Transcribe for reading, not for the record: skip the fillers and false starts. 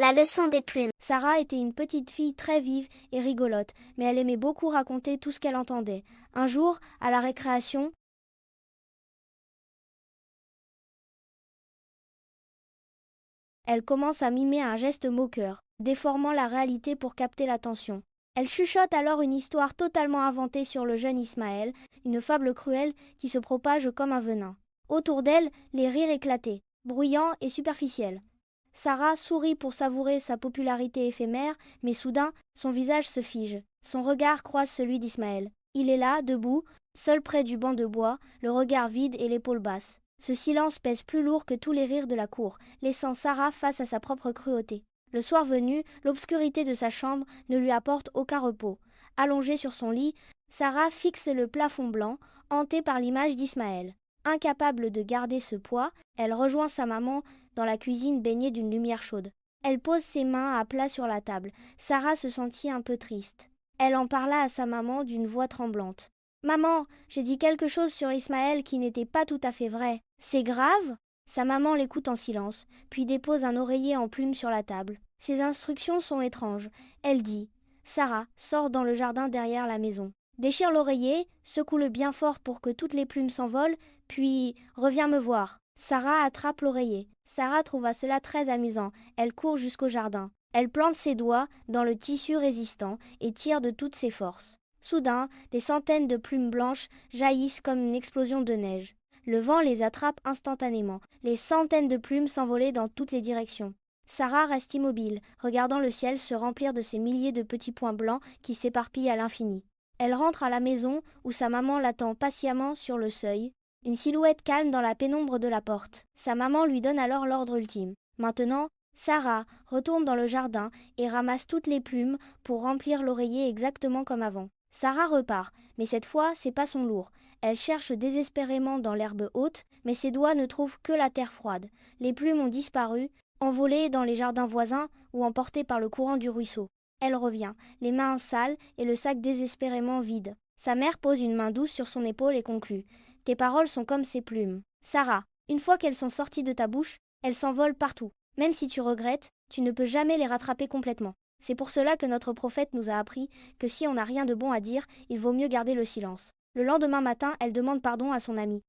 La leçon des plumes. Sarah était une petite fille très vive et rigolote, mais elle aimait beaucoup raconter tout ce qu'elle entendait. Un jour, à la récréation, elle commence à mimer un geste moqueur, déformant la réalité pour capter l'attention. Elle chuchote alors une histoire totalement inventée sur le jeune Ismaël, une fable cruelle qui se propage comme un venin. Autour d'elle, les rires éclataient, bruyants et superficiels. Sarah sourit pour savourer sa popularité éphémère, mais soudain, son visage se fige. Son regard croise celui d'Ismaël. Il est là, debout, seul près du banc de bois, le regard vide et l'épaule basse. Ce silence pèse plus lourd que tous les rires de la cour, laissant Sarah face à sa propre cruauté. Le soir venu, l'obscurité de sa chambre ne lui apporte aucun repos. Allongée sur son lit, Sarah fixe le plafond blanc, hantée par l'image d'Ismaël. Incapable de garder ce poids, elle rejoint sa maman dans la cuisine baignée d'une lumière chaude. Elle pose ses mains à plat sur la table. Sarah se sentit un peu triste. Elle en parla à sa maman d'une voix tremblante. Maman, j'ai dit quelque chose sur Ismaël qui n'était pas tout à fait vrai. C'est grave? Sa maman l'écoute en silence, puis dépose un oreiller en plume sur la table. Ses instructions sont étranges. Elle dit: Sarah, sors dans le jardin derrière la maison. Déchire l'oreiller, secoue-le bien fort pour que toutes les plumes s'envolent, puis reviens me voir. Sarah attrape l'oreiller. Sarah trouva cela très amusant. Elle court jusqu'au jardin. Elle plante ses doigts dans le tissu résistant et tire de toutes ses forces. Soudain, des centaines de plumes blanches jaillissent comme une explosion de neige. Le vent les attrape instantanément. Les centaines de plumes s'envolaient dans toutes les directions. Sarah reste immobile, regardant le ciel se remplir de ces milliers de petits points blancs qui s'éparpillent à l'infini. Elle rentre à la maison où sa maman l'attend patiemment sur le seuil, une silhouette calme dans la pénombre de la porte. Sa maman lui donne alors l'ordre ultime. Maintenant, Sarah retourne dans le jardin et ramasse toutes les plumes pour remplir l'oreiller exactement comme avant. Sarah repart, mais cette fois, ses pas sont lourds. Elle cherche désespérément dans l'herbe haute, mais ses doigts ne trouvent que la terre froide. Les plumes ont disparu, envolées dans les jardins voisins ou emportées par le courant du ruisseau. Elle revient, les mains sales et le sac désespérément vide. Sa mère pose une main douce sur son épaule et conclut: Tes paroles sont comme ces plumes. Sarah, une fois qu'elles sont sorties de ta bouche, elles s'envolent partout. Même si tu regrettes, tu ne peux jamais les rattraper complètement. C'est pour cela que notre prophète nous a appris que si on n'a rien de bon à dire, il vaut mieux garder le silence. Le lendemain matin, elle demande pardon à son amie.